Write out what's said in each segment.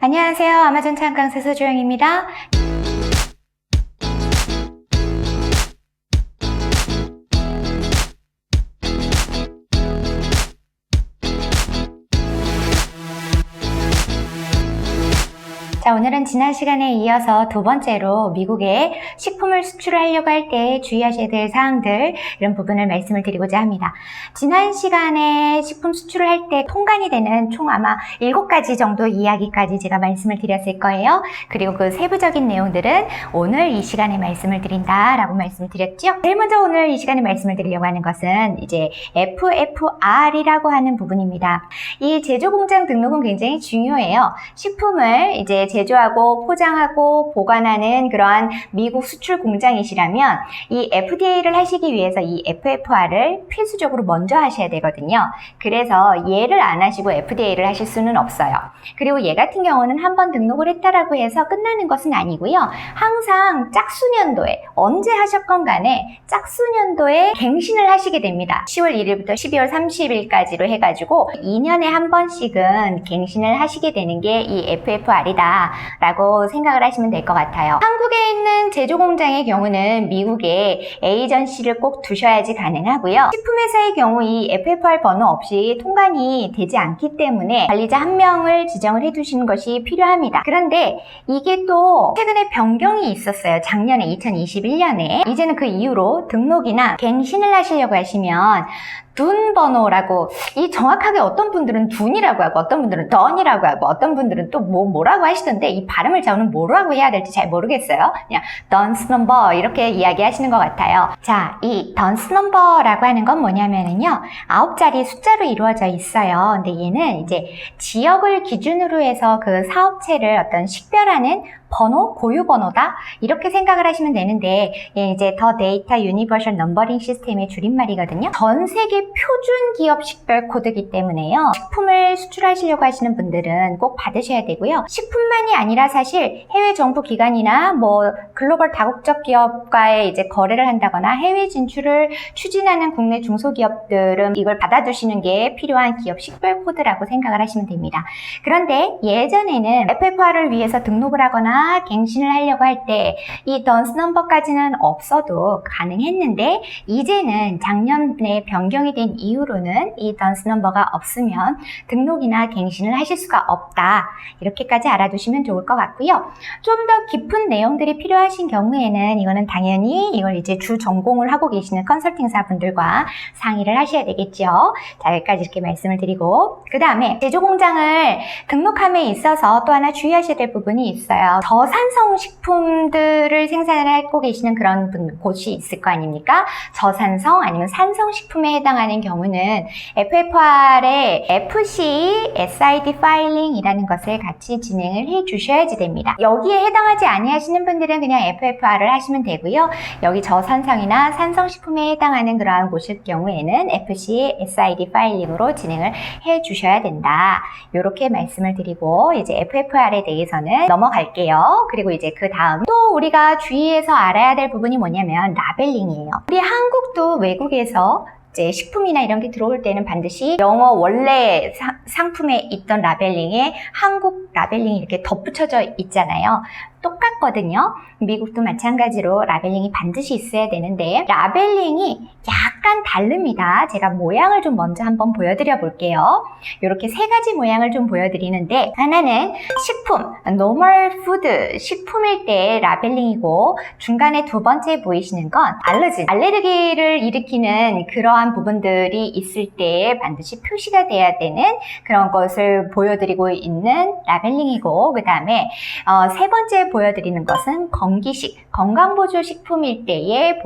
안녕하세요. 아마존 창강사 서주영입니다. 자, 오늘은 지난 시간에 이어서 두 번째로 미국에 식품을 수출하려고 할 때 주의하셔야 될 사항들, 이런 부분을 말씀을 드리고자 합니다. 지난 시간에 식품 수출을 할 때 통관이 되는 총 아마 7가지 정도 이야기까지 제가 말씀을 드렸을 거예요. 그리고 그 세부적인 내용들은 오늘 이 시간에 말씀을 드린다라고 말씀을 드렸죠. 제일 먼저 오늘 이 시간에 말씀을 드리려고 하는 것은 이제 FFR이라고 하는 부분입니다. 이 제조공장 등록은 굉장히 중요해요. 식품을 이제 제조하고 포장하고 보관하는 그러한 미국 수출 공장이시라면 이 FDA를 하시기 위해서 이 FFR을 필수적으로 먼저 하셔야 되거든요. 그래서 얘를 안 하시고 FDA를 하실 수는 없어요. 그리고 얘 같은 경우는 한번 등록을 했다라고 해서 끝나는 것은 아니고요. 항상 짝수년도에 언제 하셨건 간에 짝수년도에 갱신을 하시게 됩니다. 10월 1일부터 12월 30일까지로 해가지고 2년에 한 번씩은 갱신을 하시게 되는 게 이 FFR이다 라고 생각을 하시면 될 것 같아요. 한국에 있는 제조공장의 경우는 미국에 에이전시를 꼭 두셔야지 가능하고요. 식품회사의 경우 이 FFR 번호 없이 통관이 되지 않기 때문에 관리자 한 명을 지정을 해두시는 것이 필요합니다. 그런데 이게 또 최근에 변경이 있었어요. 작년에 2021년에 이제는 그 이후로 등록이나 갱신을 하시려고 하시면 둔 번호라고, 이 정확하게 어떤 분들은 둔이라고 하고 어떤 분들은 던이라고 하고 어떤 분들은 또 뭐라고 하시던데 이 발음을 저는 뭐라고 해야 될지 잘 모르겠어요. 그냥 던스 넘버 이렇게 이야기하시는 것 같아요. 자, 이 던스 넘버라고 하는 건 뭐냐면은요, 9자리 숫자로 이루어져 있어요. 근데 얘는 이제 지역을 기준으로 해서 그 사업체를 어떤 식별하는 번호, 고유 번호다 이렇게 생각을 하시면 되는데, 얘 이제 더 데이터 유니버셜 넘버링 시스템의 줄임말이거든요. 전 세계 표준 기업 식별 코드이기 때문에요. 식품을 수출하시려고 하시는 분들은 꼭 받으셔야 되고요. 식품만이 아니라 사실 해외 정부 기관이나 뭐 글로벌 다국적 기업과의 이제 거래를 한다거나 해외 진출을 추진하는 국내 중소기업들은 이걸 받아두시는 게 필요한 기업 식별 코드라고 생각을 하시면 됩니다. 그런데 예전에는 FFR을 위해서 등록을 하거나 갱신을 하려고 할 때 이 던스 넘버까지는 없어도 가능했는데, 이제는 작년에 변경이 된 이후로는 이 던스 넘버가 없으면 등록이나 갱신을 하실 수가 없다, 이렇게까지 알아두시면 좋을 것 같고요. 좀 더 깊은 내용들이 필요하신 경우에는 이거는 당연히 이걸 이제 주 전공을 하고 계시는 컨설팅사 분들과 상의를 하셔야 되겠죠. 자, 여기까지 이렇게 말씀을 드리고, 그 다음에 제조공장을 등록함에 있어서 또 하나 주의하셔야 될 부분이 있어요. 저산성 식품들을 생산을 하고 계시는 그런 곳이 있을 거 아닙니까? 저산성 아니면 산성 식품에 해당하는 경우는 FFR에 FC, SID 파일링이라는 것을 같이 진행을 해 주셔야지 됩니다. 여기에 해당하지 아니하시는 분들은 그냥 FFR을 하시면 되고요. 여기 저산성이나 산성 식품에 해당하는 그러한 곳일 경우에는 FC, SID 파일링으로 진행을 해 주셔야 된다. 이렇게 말씀을 드리고, 이제 FFR에 대해서는 넘어갈게요. 그리고 이제 그 다음 또 우리가 주의해서 알아야 될 부분이 뭐냐면 라벨링이에요. 우리 한국도 외국에서 이제 식품이나 이런 게 들어올 때는 반드시 영어 원래 상품에 있던 라벨링에 한국 라벨링이 이렇게 덧붙여져 있잖아요. 똑같거든요. 미국도 마찬가지로 라벨링이 반드시 있어야 되는데, 라벨링이 약간 다릅니다. 제가 모양을 좀 먼저 한번 보여드려 볼게요. 이렇게 3가지 모양을 좀 보여드리는데, 하나는 식품, normal food, 식품일 때 라벨링이고, 중간에 두 번째 보이시는 건 알레르기를 일으키는 그러한 부분들이 있을 때 반드시 표시가 돼야 되는 그런 것을 보여드리고 있는 라벨링이고, 그 다음에 세 번째 보여드리는 것은 건기식, 건강보조식품일 때에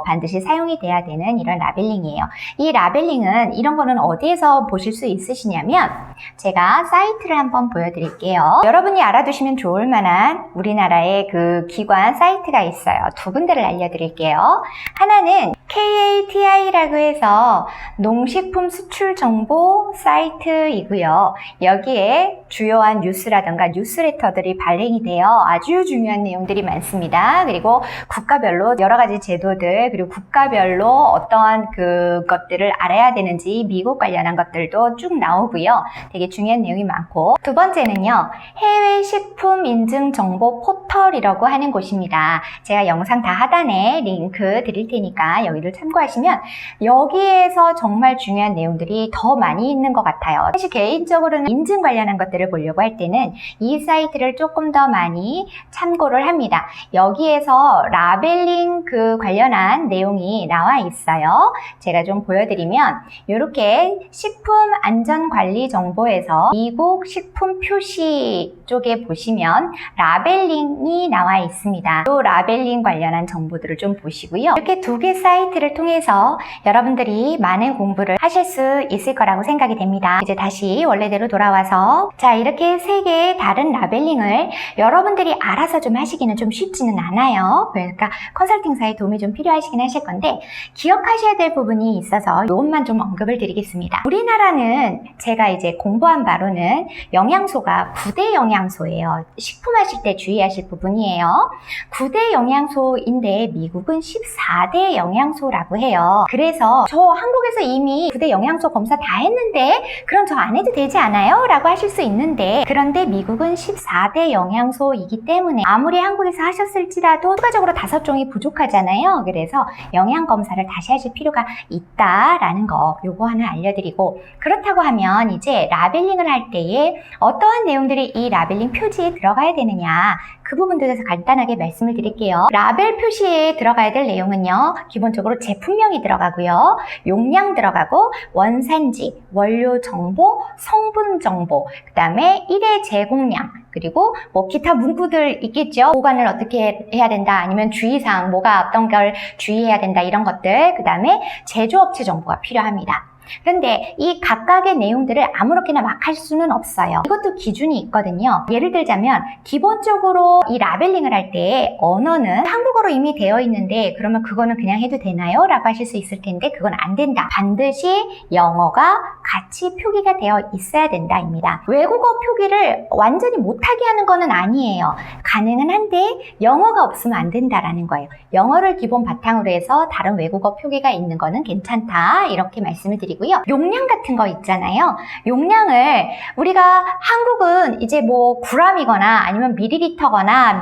반드시 사용이 돼야 되는 이런 라벨링이에요. 이 라벨링은 이런 거는 어디에서 보실 수 있으시냐면, 제가 사이트를 한번 보여드릴게요. 여러분이 알아두시면 좋을 만한 우리나라의 그 기관 사이트가 있어요. 두 군데를 알려드릴게요. 하나는 KATI라고 해서 농식품 수출 정보 사이트이고요. 여기에 주요한 뉴스라든가 뉴스레터들이 발행이 되어 아주 중요한 내용들이 많습니다. 그리고 국가별로 여러 가지 제도들, 그리고 국가별로 어떤 어떤 그것들을 알아야 되는지 미국 관련한 것들도 쭉 나오고요. 되게 중요한 내용이 많고, 두 번째는요, 해외 식품 인증 정보 포털이라고 하는 곳입니다. 제가 영상 다 하단에 링크 드릴 테니까 여기를 참고하시면 여기에서 정말 중요한 내용들이 더 많이 있는 것 같아요. 사실 개인적으로는 인증 관련한 것들을 보려고 할 때는 이 사이트를 조금 더 많이 참고를 합니다. 여기에서 라벨링 관련한 내용이 나와 있어요. 제가 좀 보여드리면 이렇게 식품 안전관리 정보에서 미국 식품 표시 쪽에 보시면 라벨링이 나와 있습니다. 또 라벨링 관련한 정보들을 좀 보시고요. 이렇게 두 개 사이트를 통해서 여러분들이 많은 공부를 하실 수 있을 거라고 생각이 됩니다. 이제 다시 원래대로 돌아와서 자, 이렇게 세 개의 다른 라벨링을 여러분들이 알아서 좀 하시기는 좀 쉽지는 않아요. 그러니까 컨설팅사의 도움이 좀 필요하시긴 하실 건데, 기억하셔야 될 부분이 있어서 이것만 좀 언급을 드리겠습니다. 우리나라는 제가 이제 공부한 바로는 영양소가 9대 영양소예요. 식품하실 때 주의하실 부분이에요. 9대 영양소인데 미국은 14대 영양소라고 해요. 그래서 저 한국에서 이미 9대 영양소 검사 다 했는데 그럼 저 안 해도 되지 않아요? 라고 하실 수 있는데, 그런데 미국은 14대 영양소이기 때문에 아무리 한국에서 하셨을지라도 추가적으로 5종이 부족하잖아요. 그래서 영양검사를 다시 하실 필요가 있다라는 거, 요거 하나 알려드리고, 그렇다고 하면 이제 라벨링을 할 때에 어떠한 내용들이 이 라벨링 표지에 들어가야 되느냐, 그 부분에 대해서 간단하게 말씀을 드릴게요. 라벨 표시에 들어가야 될 내용은요, 기본적으로 제품명이 들어가고요, 용량 들어가고, 원산지, 원료 정보, 성분 정보, 그 다음에 1회 제공량, 그리고 뭐 기타 문구들 있겠죠. 보관을 어떻게 해야 된다, 아니면 주의사항, 뭐가 어떤 걸 주의해야 된다, 이런 것들, 그 다음에 제조업체 정보가 필요합니다. 그런데 이 각각의 내용들을 아무렇게나 막 할 수는 없어요. 이것도 기준이 있거든요. 예를 들자면 기본적으로 이 라벨링을 할 때 언어는 한국어로 이미 되어 있는데 그러면 그거는 그냥 해도 되나요? 라고 하실 수 있을 텐데 그건 안 된다. 반드시 영어가 같이 표기가 되어 있어야 된다입니다. 외국어 표기를 완전히 못하게 하는 거는 아니에요. 가능은 한데 영어가 없으면 안 된다라는 거예요. 영어를 기본 바탕으로 해서 다른 외국어 표기가 있는 거는 괜찮다, 이렇게 말씀을 드리고요. 용량 같은 거 있잖아요. 용량을 우리가 한국은 이제 뭐 g이거나 아니면 밀리리터거나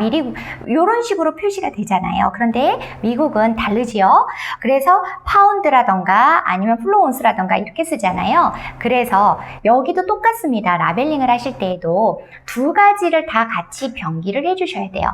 이런 식으로 표시가 되잖아요. 그런데 미국은 다르지요. 그래서 파운드라던가 아니면 플로온스라던가 이렇게 쓰잖아요. 그래서 여기도 똑같습니다. 라벨링을 하실 때에도 두 가지를 다 같이 병기를 해주셔야 돼요.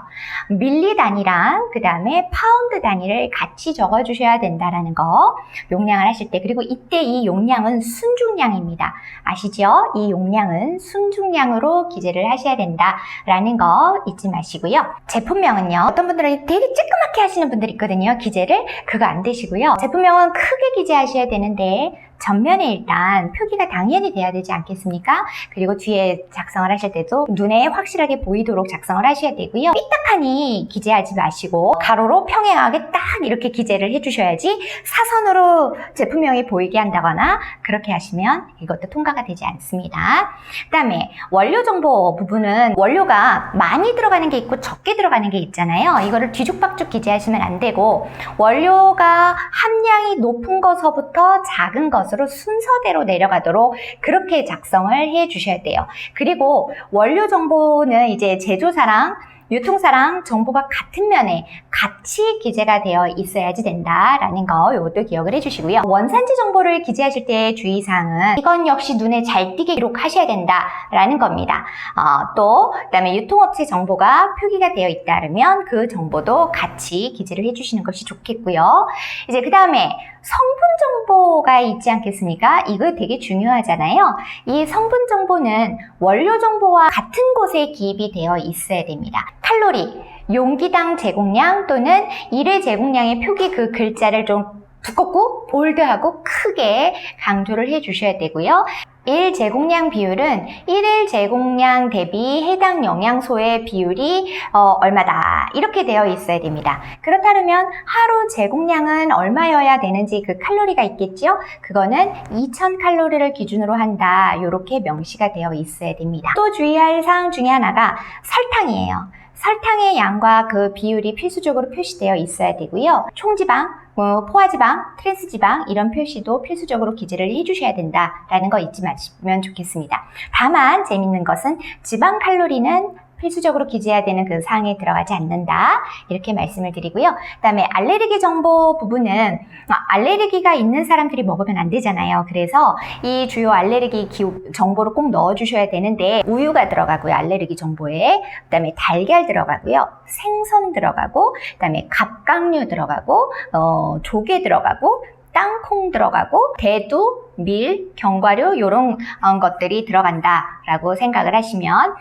밀리 단위랑 그 다음에 파운드 단위를 같이 적어주셔야 된다라는 거, 용량을 하실 때. 그리고 이때 이 용량은 순중량입니다. 아시죠? 이 용량은 순중량으로 기재를 하셔야 된다라는 거 잊지 마시고요. 제품명은요, 어떤 분들은 되게 쬐끄맣게 하시는 분들이 있거든요. 기재를. 그거 안 되시고요. 제품명은 크게 기재하셔야 되는데 전면에 일단 표기가 당연히 돼야 되지 않겠습니까? 그리고 뒤에 작성을 하실 때도 눈에 확실하게 보이도록 작성을 하셔야 되고요. 삐딱하니 기재하지 마시고 가로로 평행하게 딱 이렇게 기재를 해주셔야지, 사선으로 제품명이 보이게 한다거나 그렇게 하시면 이것도 통과가 되지 않습니다. 그 다음에 원료 정보 부분은 원료가 많이 들어가는 게 있고 적게 들어가는 게 있잖아요. 이거를 뒤죽박죽 기재하시면 안 되고, 원료가 함량이 높은 것서부터 작은 것으로 순서대로 내려가도록 그렇게 작성을 해 주셔야 돼요. 그리고 원료 정보는 이제 제조사랑 유통사랑 정보가 같은 면에 같이 기재가 되어 있어야지 된다라는 거, 이것도 기억을 해주시고요. 원산지 정보를 기재하실 때 주의사항은 이건 역시 눈에 잘 띄게 기록하셔야 된다라는 겁니다. 또 그다음에 유통업체 정보가 표기가 되어 있다면 그 정보도 같이 기재를 해주시는 것이 좋겠고요. 이제 그 다음에 성분 정보가 있지 않겠습니까? 이거 되게 중요하잖아요. 이 성분 정보는 원료 정보와 같은 곳에 기입이 되어 있어야 됩니다. 칼로리, 용기당 제공량 또는 1회 제공량의 표기, 그 글자를 좀 두껍고 볼드하고 크게 강조를 해 주셔야 되고요. 1 제공량 비율은 1일 제공량 대비 해당 영양소의 비율이 얼마다, 이렇게 되어 있어야 됩니다. 그렇다면 하루 제공량은 얼마여야 되는지 그 칼로리가 있겠죠? 그거는 2000칼로리를 기준으로 한다, 이렇게 명시가 되어 있어야 됩니다. 또 주의할 사항 중에 하나가 설탕이에요. 설탕의 양과 그 비율이 필수적으로 표시되어 있어야 되고요. 총지방, 포화지방, 트랜스지방 이런 표시도 필수적으로 기재를 해주셔야 된다라는 거 잊지 마시면 좋겠습니다. 다만 재밌는 것은 지방 칼로리는 필수적으로 기재해야 되는 그 사항에 들어가지 않는다. 이렇게 말씀을 드리고요. 그 다음에 알레르기 정보 부분은 알레르기가 있는 사람들이 먹으면 안 되잖아요. 그래서 이 주요 알레르기 정보를 꼭 넣어주셔야 되는데 우유가 들어가고요. 알레르기 정보에. 그 다음에 달걀 들어가고요. 생선 들어가고 그 다음에 갑각류 들어가고 조개 들어가고 땅콩 들어가고 대두, 밀, 견과류 이런 것들이 들어간다라고 생각을 하시면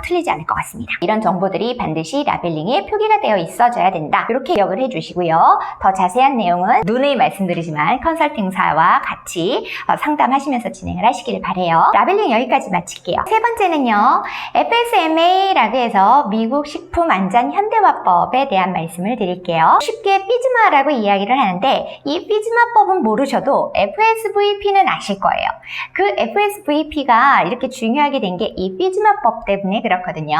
틀리지 않을 것 같습니다. 이런 정보들이 반드시 라벨링에 표기가 되어 있어줘야 된다. 이렇게 기억을 해주시고요. 더 자세한 내용은 누누이 말씀드리지만 컨설팅사와 같이 상담하시면서 진행을 하시기를 바라요. 라벨링 여기까지 마칠게요. 세 번째는요. FSMA라고 해서 미국 식품안전현대화법에 대한 말씀을 드릴게요. 쉽게 삐즈마라고 이야기를 하는데 이 삐즈마법은 모르셔도 FSVP는 아실 거예요. 그 FSVP가 이렇게 중요하게 된 게 이 삐즈마법 때문에 그렇거든요.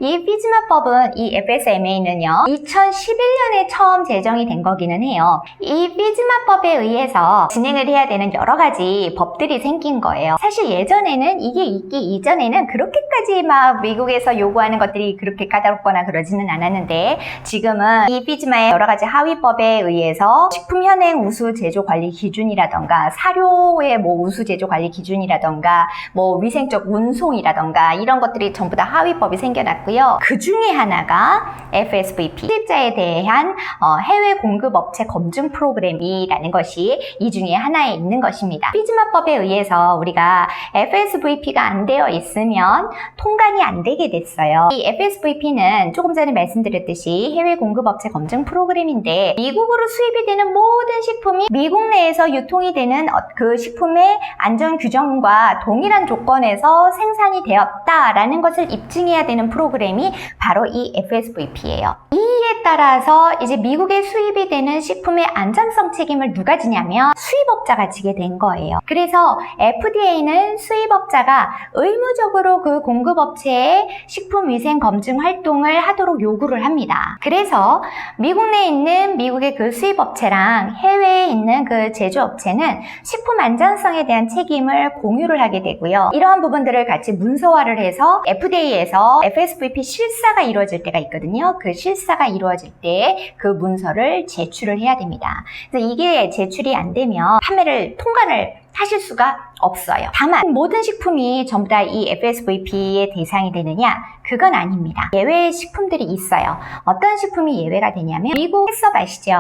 이 삐즈마법은 이 FSMA는요 2011년에 처음 제정이 된 거기는 해요. 이 삐즈마법에 의해서 진행을 해야 되는 여러 가지 법들이 생긴 거예요. 사실 예전에는 이게 있기 이전에는 그렇게까지 막 미국에서 요구하는 것들이 그렇게 까다롭거나 그러지는 않았는데 지금은 이 삐즈마의 여러 가지 하위법에 의해서 식품 현행 우수 제조 관리 기준이라던가 사료의 우수 제조 관리 기준이라던가 위생적 운송이라던가 이런 것들이 전부 다 하위법이 생겨났고요. 그 중에 하나가 FSVP, 수입자에 대한 해외 공급업체 검증 프로그램이라는 것이 이 중에 하나에 있는 것입니다. 삐즈마법에 의해서 우리가 FSVP가 안 되어 있으면 통관이 안 되게 됐어요. 이 FSVP는 조금 전에 말씀드렸듯이 해외 공급업체 검증 프로그램인데 미국으로 수입이 되는 모든 식품이 미국 내에서 유통이 되는 그 식품의 안전 규정과 동일한 조건에서 생산이 되었다라는 것을 입증해야 되는 프로그램이 바로 이 FSVP예요. 이에 따라서 이제 미국에 수입이 되는 식품의 안전성 책임을 누가 지냐면 수입업자가 지게 된 거예요. 그래서 FDA는 수입업자가 의무적으로 그 공급업체의 식품위생 검증 활동을 하도록 요구를 합니다. 그래서 미국 내에 있는 미국의 그 수입업체랑 해외에 있는 그 제조업체는 식품 안전성에 대한 책임을 공유를 하게 되고요. 이러한 부분들을 같이 문서화를 해서 FDA에서 FSVP 실사가 이루어질 때가 있거든요. 그 실사가 이루어질 때 그 문서를 제출을 해야 됩니다. 그래서 이게 제출이 안 되면 통관을 하실 수가 없어요. 다만 모든 식품이 전부 다 이 FSVP의 대상이 되느냐? 그건 아닙니다. 예외 식품들이 있어요. 어떤 식품이 예외가 되냐면 미국 해썹 아시죠?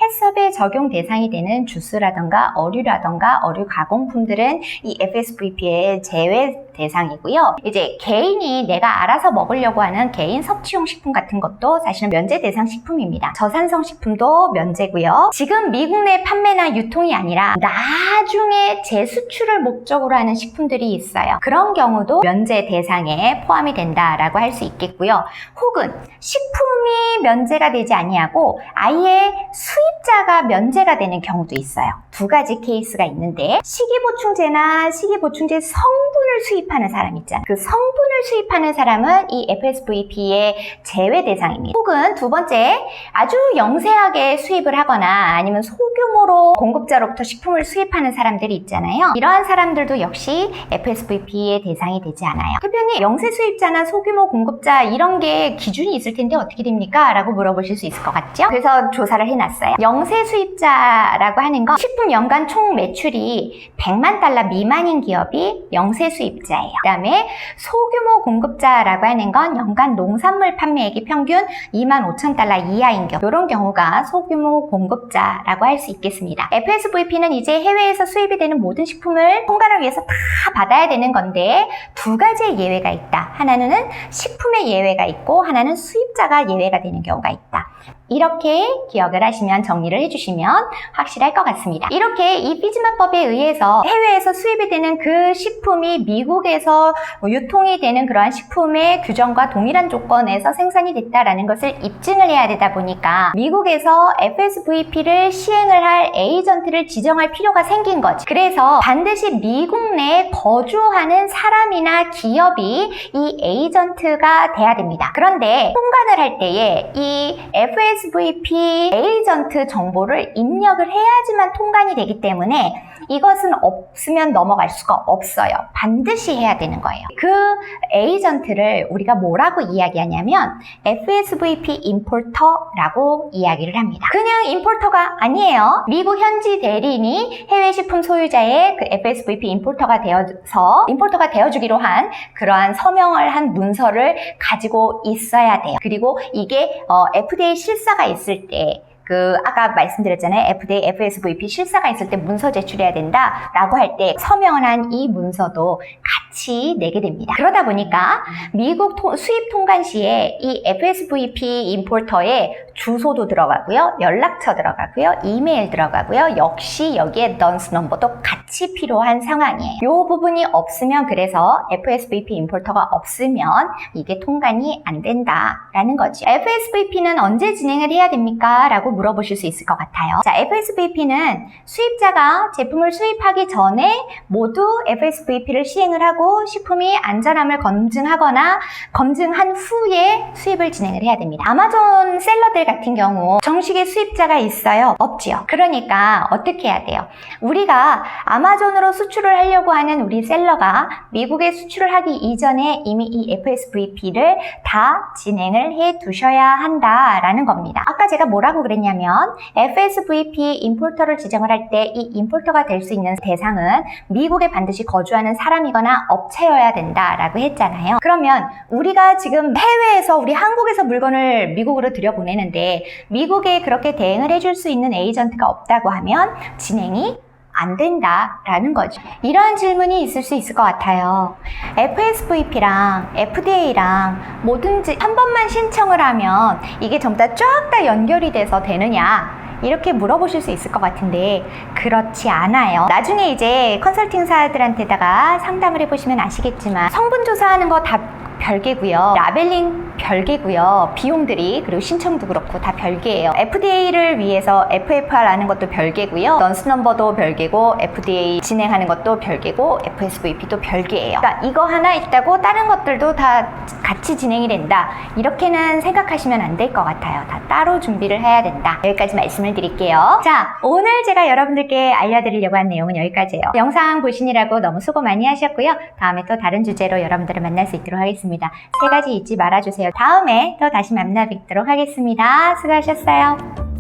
해썹에 적용 대상이 되는 주스라던가 어류라던가 어류 가공품들은 이 FSVP의 제외 대상이고요. 이제 개인이 내가 알아서 먹으려고 하는 개인 섭취용 식품 같은 것도 사실은 면제 대상 식품입니다. 저산성 식품도 면제고요. 지금 미국 내 판매나 유통이 아니라 나중에 재수출을 목적으로 하는 식품들이 있어요. 그런 경우도 면제 대상에 포함이 된다라고 할 수 있겠고요. 혹은 식품이 면제가 되지 아니하고 아예 수입자가 면제가 되는 경우도 있어요. 두 가지 케이스가 있는데 식이보충제나 식이보충제 성분을 수입하는 사람 있잖아요. 그 성분을 수입하는 사람은 이 FSVP의 제외 대상입니다. 혹은 두 번째, 아주 영세하게 수입을 하거나 아니면 소규모로 공급자로부터 식품을 수입하는 사람들이 있잖아요. 이러한 사람들도 역시 FSVP의 대상이 되지 않아요. 대표님, 영세 수입자나 소규모 공급자 이런 게 기준이 있을 텐데 어떻게 됩니까? 라고 물어보실 수 있을 것 같죠? 그래서 조사를 해놨어요. 영세 수입자라고 하는 건 식품 연간 총 매출이 100만 달러 미만인 기업이 영세 수입자예요. 그 다음에 소규모 공급자라고 하는 건 연간 농산물 판매액이 평균 2만 5천 달러 이하인 경우, 이런 경우가 소규모 공급자라고 할 수 있겠습니다. FSVP는 이제 해외에서 수입이 되는 모든 식품을 통관을 위해서 다 받아야 되는 건데 두 가지의 예외가 있다. 하나는 식품의 예외가 있고 하나는 수입자가 예외가 되는 경우가 있다. 이렇게 기억을 하시면 정리를 해주시면 확실할 것 같습니다. 이렇게 이 삐즈마법에 의해서 해외에서 수입이 되는 그 식품이 미국에서 유통이 되는 그러한 식품의 규정과 동일한 조건에서 생산이 됐다라는 것을 입증을 해야 되다 보니까 미국에서 FSVP를 시행을 할 에이전트를 지정할 필요가 생긴 거죠. 그래서 반드시 미국 내에 거주하는 사람이나 기업이 이 에이전트가 돼야 됩니다. 그런데 통관을 할 때에 이 FSVP FSVP 에이전트 정보를 입력을 해야지만 통관이 되기 때문에 이것은 없으면 넘어갈 수가 없어요. 반드시 해야 되는 거예요. 그 에이전트를 우리가 뭐라고 이야기하냐면 FSVP 임포터라고 이야기를 합니다. 그냥 임포터가 아니에요. 미국 현지 대리인이 해외 식품 소유자의 그 FSVP 임포터가 되어주기로 한 그러한 서명을 한 문서를 가지고 있어야 돼요. 그리고 이게 FDA 실사가 있을 때 아까 말씀드렸잖아요. FDA, FSVP 실사가 있을 때 문서 제출해야 된다라고 할 때 서명을 한 이 문서도 같이 내게 됩니다. 그러다 보니까 미국 수입 통관 시에 이 FSVP 임포터에 주소도 들어가고요, 연락처 들어가고요, 이메일 들어가고요, 역시 여기에 던스 넘버도 같이 필요한 상황이에요. 이 부분이 없으면 그래서 FSVP 임포터가 없으면 이게 통관이 안 된다라는 거죠. FSVP는 언제 진행을 해야 됩니까? 라고 물어보실 수 있을 것 같아요. 자, FSVP는 수입자가 제품을 수입하기 전에 모두 FSVP를 시행을 하고 식품이 안전함을 검증하거나 검증한 후에 수입을 진행을 해야 됩니다. 아마존 셀러들 같은 경우 정식의 수입자가 있어요? 없지요. 그러니까 어떻게 해야 돼요? 우리가 아마존으로 수출을 하려고 하는 우리 셀러가 미국에 수출을 하기 이전에 이미 이 FSVP를 다 진행을 해 두셔야 한다라는 겁니다. 아까 제가 뭐라고 그랬냐면 FSVP 임포터를 지정을 할 때 이 임포터가 될 수 있는 대상은 미국에 반드시 거주하는 사람이거나 업체여야 된다라고 했잖아요. 그러면 우리가 지금 해외에서 우리 한국에서 물건을 미국으로 들여보내는데 미국에 그렇게 대행을 해줄 수 있는 에이전트가 없다고 하면 진행이 안 된다라는 거죠. 이러한 질문이 있을 수 있을 것 같아요. FSVP랑 FDA랑 뭐든지 한 번만 신청을 하면 이게 전부 다 쫙 다 연결이 돼서 되느냐? 이렇게 물어보실 수 있을 것 같은데 그렇지 않아요. 나중에 이제 컨설팅사들한테다가 상담을 해보시면 아시겠지만 성분 조사하는 거 다 별개고요. 라벨링 별개고요. 비용들이 그리고 신청도 그렇고 다 별개예요. FDA를 위해서 FFR라는 것도 별개고요. 던스 넘버도 별개고 FDA 진행하는 것도 별개고 FSVP도 별개예요. 그러니까 이거 하나 있다고 다른 것들도 다 같이 진행이 된다. 이렇게는 생각하시면 안 될 것 같아요. 다 따로 준비를 해야 된다. 여기까지 말씀을 드릴게요. 자, 오늘 제가 여러분들께 알려드리려고 한 내용은 여기까지예요. 영상 보시느라고 너무 수고 많이 하셨고요. 다음에 또 다른 주제로 여러분들을 만날 수 있도록 하겠습니다. 3가지 잊지 말아주세요. 다음에 또 다시 만나 뵙도록 하겠습니다. 수고하셨어요.